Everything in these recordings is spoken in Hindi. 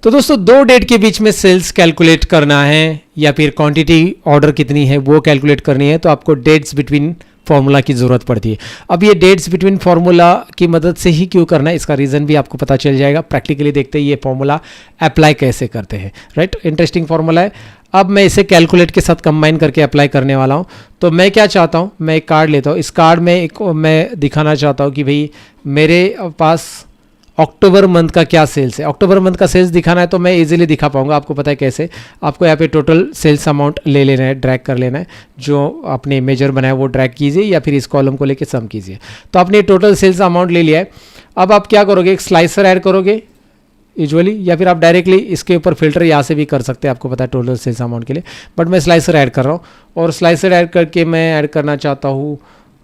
तो दोस्तों दो डेट के बीच में सेल्स कैलकुलेट करना है या फिर क्वांटिटी ऑर्डर कितनी है वो कैलकुलेट करनी है, तो आपको डेट्स बिटवीन फार्मूला की ज़रूरत पड़ती है। अब ये डेट्स बिटवीन फार्मूला की मदद से ही क्यों करना है इसका रीज़न भी आपको पता चल जाएगा। प्रैक्टिकली देखते हैं ये फार्मूला अप्लाई कैसे करते हैं, राइट। इंटरेस्टिंग फार्मूला है। अब मैं इसे कैलकुलेट के साथ कंबाइन करके अप्लाई करने वाला हूँ। तो मैं क्या चाहता हूँ, मैं एक कार्ड लेता हूँ। इस कार्ड में मैं दिखाना चाहता हूँ कि भाई मेरे पास अक्टूबर मंथ का क्या सेल्स है। अक्टूबर मंथ का सेल्स दिखाना है तो मैं इजीली दिखा पाऊंगा। आपको पता है कैसे, आपको यहाँ पे टोटल सेल्स अमाउंट ले लेना है, ड्रैग कर लेना है। जो आपने मेजर बनाया वो ड्रैग कीजिए या फिर इस कॉलम को लेके सम कीजिए। तो आपने टोटल सेल्स अमाउंट ले लिया है। अब आप क्या करोगे, एक स्लाइसर ऐड करोगे यूजुअली, या फिर आप डायरेक्टली इसके ऊपर फिल्टर यहाँ से भी कर सकते हैं, आपको पता है टोटल सेल्स अमाउंट के लिए। बट मैं स्लाइसर ऐड कर रहा हूँ और स्लाइसर ऐड करके मैं ऐड करना चाहता हूँ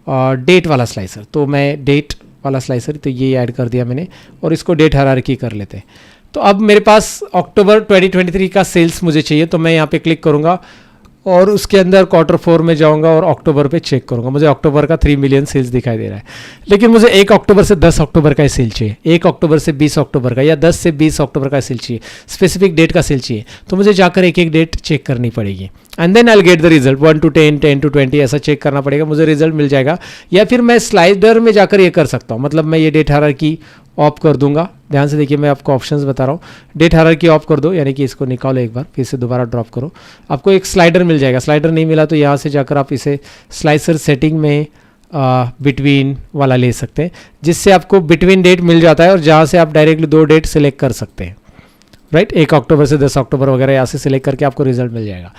डेट वाला स्लाइसर। तो मैं डेट वाला स्लाइसर, तो ये ऐड कर दिया मैंने और इसको डेट हायरार्की कर लेते हैं। तो अब मेरे पास अक्टूबर 2023 का सेल्स मुझे चाहिए, तो मैं यहाँ पे क्लिक करूँगा और उसके अंदर Q4 में जाऊँगा और अक्टूबर पे चेक करूँगा। मुझे अक्टूबर का 3 मिलियन सेल्स दिखाई दे रहा है, लेकिन मुझे 1 अक्टूबर से 10 अक्टूबर का सेल चाहिए, 1 अक्टूबर से 20 अक्टूबर का, या 10 से 20 अक्टूबर का सेल चाहिए, स्पेसिफिक डेट का सेल चाहिए। तो मुझे जाकर एक एक डेट चेक करनी पड़ेगी and then I get the result 1 to 10, 10 to 20 ऐसा चेक करना पड़ेगा, मुझे रिजल्ट मिल जाएगा। या फिर मैं स्लाइडर में जाकर ये कर सकता हूँ, मतलब मैं ये डेट हायरार्की ऑफ कर दूंगा। ध्यान से देखिए, मैं आपको ऑप्शंस बता रहा हूँ। डेट हायरार्की ऑफ कर दो, यानी कि इसको निकालो एक बार, फिर से दोबारा ड्रॉप करो, आपको एक स्लाइडर मिल जाएगा। स्लाइडर नहीं मिला तो यहाँ से जाकर आप इसे स्लाइसर सेटिंग में बिटवीन वाला ले सकते हैं, जिससे आपको बिटवीन डेट मिल जाता है और जहाँ से आप डायरेक्टली 2 डेट सेलेक्ट कर सकते हैं, राइट। 1 अक्टूबर से 10 अक्टूबर वगैरह यहाँ से सिलेक्ट करके आपको रिजल्ट मिल जाएगा।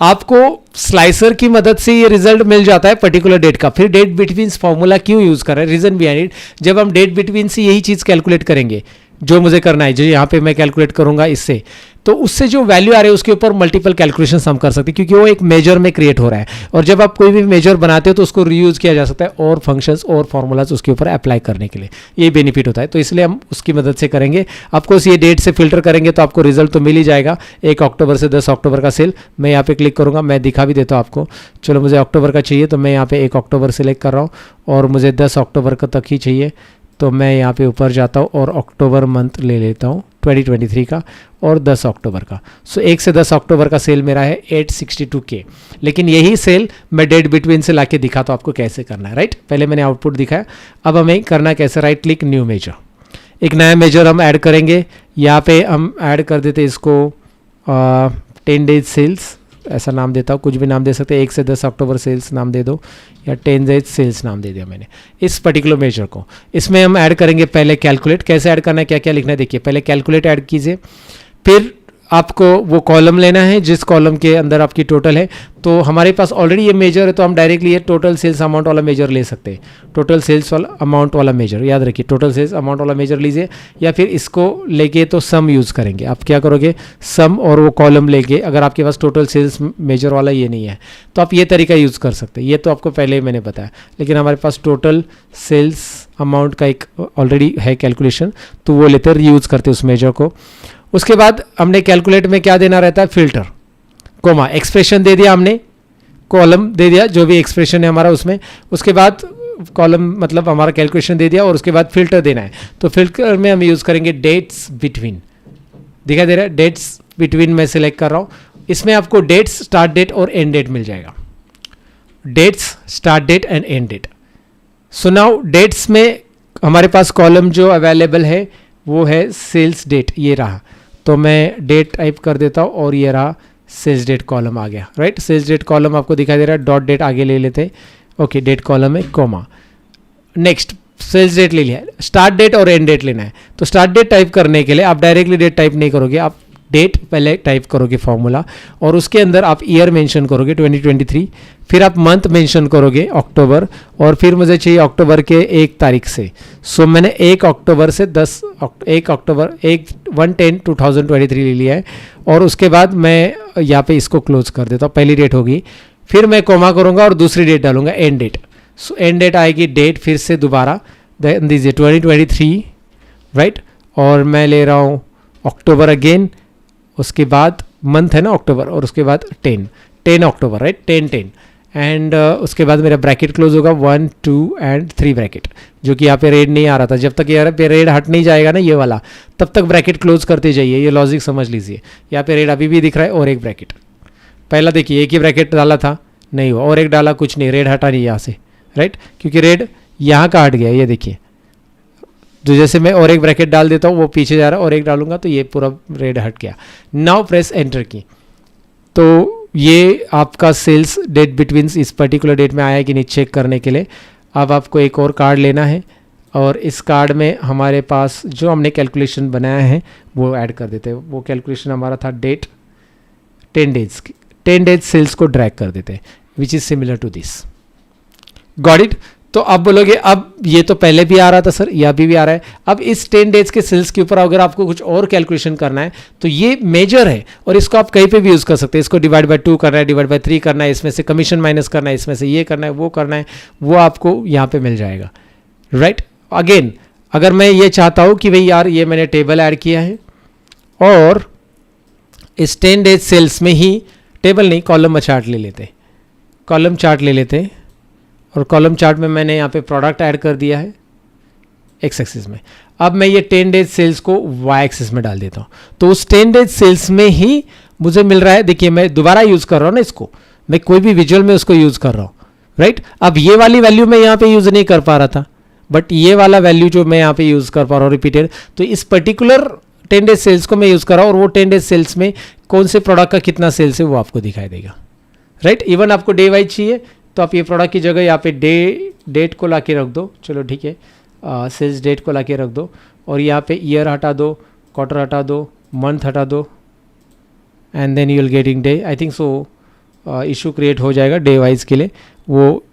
आपको स्लाइसर की मदद से ये रिजल्ट मिल जाता है पर्टिकुलर डेट का। फिर डेट बिटवीन फॉर्मूला क्यों यूज कर रहे हैं, रीजन बिहाइंड इट। जब हम डेट बिटवीन से यही चीज कैलकुलेट करेंगे, जो मुझे करना है, जो यहाँ पे मैं कैलकुलेट करूंगा इससे, तो उससे जो वैल्यू आ रही है उसके ऊपर मल्टीपल कैलकुलेशन हम कर सकते हैं, क्योंकि वो एक मेजर में क्रिएट हो रहा है। और जब आप कोई भी मेजर बनाते हो तो उसको रीयूज किया जा सकता है और फंक्शंस और फॉर्मूलाज उसके ऊपर अप्लाई करने के लिए, ये बेनिफिट होता है। तो इसलिए हम उसकी मदद से करेंगे। आपको ये डेट से फिल्टर करेंगे तो आपको रिजल्ट तो मिल ही जाएगा। 1 अक्टूबर से 10 अक्टूबर का सेल, मैं यहाँ पे क्लिक करूँगा, मैं दिखा भी देता हूँ आपको। चलो, मुझे अक्टूबर का चाहिए तो मैं यहाँ पे 1 अक्टूबर सेलेक्ट कर रहा हूँ और मुझे 10 अक्टूबर का तक ही चाहिए, तो मैं यहाँ पे ऊपर जाता हूँ और अक्टूबर मंथ ले लेता हूँ 2023 का और 10 अक्टूबर का। सो 1 से 10 अक्टूबर का सेल मेरा है 862K। लेकिन यही सेल मैं डेट बिटवीन से लाके दिखाता हूँ आपको कैसे करना है, राइट। पहले मैंने आउटपुट दिखाया, अब हमें करना कैसे, राइट क्लिक, न्यू मेजर, एक नया मेजर हम ऐड करेंगे। यहाँ पे हम ऐड कर देते इसको 10 डेज सेल्स, ऐसा नाम देता हूँ, कुछ भी नाम दे सकते हैं। 1 से 10 अक्टूबर सेल्स नाम दे दो, या 10 डेज सेल्स नाम दे दिया मैंने इस पर्टिकुलर मेजर को। इसमें हम ऐड करेंगे पहले कैलकुलेट, कैसे ऐड करना है, क्या क्या लिखना है, देखिए। पहले कैलकुलेट ऐड कीजिए, फिर आपको वो कॉलम लेना है जिस कॉलम के अंदर आपकी टोटल है। तो हमारे पास ऑलरेडी ये मेजर है, तो हम डायरेक्टली ये टोटल सेल्स अमाउंट वाला मेजर ले सकते हैं। टोटल सेल्स वाला अमाउंट वाला मेजर, याद रखिए, टोटल सेल्स अमाउंट वाला मेजर लीजिए। या फिर इसको लेके तो सम यूज़ करेंगे। आप क्या करोगे, सम और वो कॉलम लेके, अगर आपके पास टोटल सेल्स मेजर वाला ये नहीं है तो आप ये तरीका यूज़ कर सकते हैं। ये तो आपको पहले ही मैंने बताया, लेकिन हमारे पास टोटल सेल्स अमाउंट का एक ऑलरेडी है कैलकुलेशन, तो वो लेते हैं, यूज़ करते उस मेजर को। उसके बाद हमने कैलकुलेट में क्या देना रहता है, फिल्टर, कोमा, एक्सप्रेशन दे दिया हमने, कॉलम दे दिया, जो भी एक्सप्रेशन है हमारा उसमें। उसके बाद कॉलम मतलब हमारा कैलकुलेशन दे दिया, और उसके बाद फिल्टर देना है। तो फिल्टर में हम यूज़ करेंगे डेट्स बिटवीन, दिखाई दे रहा है, डेट्स बिटवीन मैं सिलेक्ट कर रहा हूँ। इसमें आपको डेट्स, स्टार्ट डेट और एंड डेट मिल जाएगा, dates, start date and end date. So now dates में हमारे पास कॉलम जो अवेलेबल है वो है सेल्स डेट, ये रहा। तो मैं डेट टाइप कर देता हूँ और ये रहा सेल्स डेट कॉलम आ गया, राइट। सेल्स डेट कॉलम आपको दिखाई दे रहा है, डॉट डेट आगे ले लेते हैं, ओके, डेट कॉलम है, कोमा। नेक्स्ट सेल्स डेट ले लिया, स्टार्ट डेट और एंड डेट लेना है। तो स्टार्ट डेट टाइप करने के लिए आप डायरेक्टली डेट टाइप नहीं करोगे, आप डेट पहले टाइप करोगे फॉर्मूला, और उसके अंदर आप ईयर मेंशन करोगे 2023, फिर आप मंथ मेंशन करोगे अक्टूबर, और फिर मुझे चाहिए अक्टूबर के 1 तारीख से। सो मैंने 1 अक्टूबर से 1 अक्टूबर 1/10/2023 ले लिया है, और उसके बाद मैं यहाँ पे इसको क्लोज कर देता हूँ, पहली डेट होगी। फिर मैं कोमा करूँगा और दूसरी डेट डालूंगा, end date. So end date आएगी, डेट फिर से दोबारा दीजिए 2023, राइट, और मैं ले रहा हूँ अक्टूबर अगेन, उसके बाद मंथ है ना अक्टूबर, और उसके बाद 10 अक्टूबर, राइट, 10 एंड उसके बाद मेरा ब्रैकेट क्लोज होगा 1 2 एंड 3 ब्रैकेट, जो कि यहाँ पे रेड नहीं आ रहा था। जब तक यहाँ पे रेड हट नहीं जाएगा ना ये वाला, तब तक ब्रैकेट क्लोज करते जाइए, ये लॉजिक समझ लीजिए। यहाँ पे रेड अभी भी दिख रहा है और एक ब्रैकेट, पहला देखिए एक ही ब्रैकेट डाला था नहीं हुआ, और एक डाला कुछ नहीं, रेड हटा नहीं यहाँ से, राइट, क्योंकि रेड यहाँ का हट गया, ये देखिए। तो जैसे मैं और एक ब्रैकेट डाल देता हूँ वो पीछे जा रहा है, और एक डालूंगा तो ये पूरा रेड हट गया। नाउ प्रेस एंटर की, तो ये आपका सेल्स डेट बिटवीन इस पर्टिकुलर डेट में आया कि नहीं चेक करने के लिए अब आपको एक और कार्ड लेना है, और इस कार्ड में हमारे पास जो हमने कैलकुलेशन बनाया है वो ऐड कर देते हैं। वो कैलकुलेशन हमारा था डेट 10 डेज की, 10 डेज सेल्स को ड्रैग कर देते हैं, which is similar to this. Got it. तो अब बोलोगे अब ये तो पहले भी आ रहा था सर, या अभी भी आ रहा है। अब इस 10 डेज के सेल्स के ऊपर अगर आपको कुछ और कैलकुलेशन करना है तो ये मेजर है, और इसको आप कहीं पे भी यूज़ कर सकते हैं। इसको डिवाइड बाय 2 करना है, डिवाइड बाय 3 करना है, इसमें से कमीशन माइनस करना है, इसमें से ये करना है, वो करना है, वो आपको यहाँ पे मिल जाएगा, राइट। अगेन अगर मैं ये चाहता हूँ कि भाई यार ये मैंने टेबल ऐड किया है, और इस 10 डेज सेल्स में ही टेबल नहीं कॉलम चार्ट ले लेते, कॉलम चार्ट ले लेते हैं, और कॉलम चार्ट में मैंने यहाँ पे प्रोडक्ट ऐड कर दिया है एक्स एक्सिस में। अब मैं ये 10 डेज सेल्स को वाई एक्सिस में डाल देता हूँ, तो उस 10 डेज सेल्स में ही मुझे मिल रहा है। देखिए मैं दोबारा यूज़ कर रहा हूँ ना इसको, मैं कोई भी विजुअल में उसको यूज़ कर रहा हूँ, राइट। अब ये वाली वैल्यू मैं यहाँ पे यूज़ नहीं कर पा रहा था, बट ये वाला वैल्यू जो मैं यहाँ पे यूज़ कर पा रहा हूँ रिपीटेड, तो इस पर्टिकुलर 10 डेज सेल्स को मैं यूज़ कर रहा हूँ, और वो 10 डेज सेल्स में कौन से प्रोडक्ट का कितना सेल्स है वो आपको दिखाई देगा, राइट। इवन आपको डे वाइज चाहिए तो आप ये प्रोडक्ट की जगह यहाँ पे डेट को ला के रख दो, चलो ठीक है, सेल्स डेट को ला के रख दो, और यहाँ पे ईयर हटा दो, क्वार्टर हटा दो, मंथ हटा दो, and then you will getting day. I think so issue create हो जाएगा डे वाइज के लिए, वो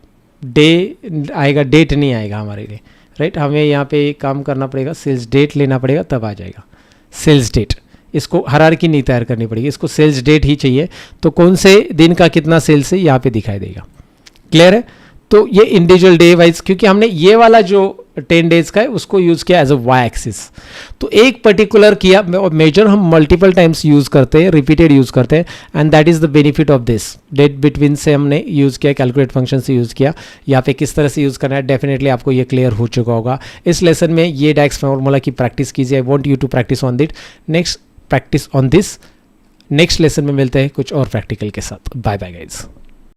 डे आएगा, डेट नहीं आएगा हमारे लिए, राइट। हमें यहाँ पे काम करना पड़ेगा, सेल्स डेट लेना पड़ेगा, तब आ जाएगा सेल्स डेट। इसको हायरार्की नहीं तैयार करनी पड़ेगी, इसको सेल्स डेट ही चाहिए, तो कौन से दिन का कितना सेल्स है यहाँ पे दिखाई देगा। क्लियर है। तो ये इंडिविजुअल डे वाइज, क्योंकि हमने ये वाला जो 10 डेज का है उसको यूज़ किया एज अ वाई एक्सिस, तो एक पर्टिकुलर किया मेजर हम मल्टीपल टाइम्स यूज़ करते हैं, रिपीटेड यूज़ करते हैं, and that is the benefit of this. Date between से हमने यूज़ किया, कैलकुलेट फंक्शन से यूज़ किया, यहाँ पे किस तरह से यूज़ करना है डेफिनेटली आपको ये क्लियर हो चुका होगा। इस लेसन में ये डैक्स फॉर्मूला की प्रैक्टिस कीजिए। I want you to practice on that, next practice on this. Next lesson में मिलते हैं कुछ और प्रैक्टिकल के साथ। Bye bye guys.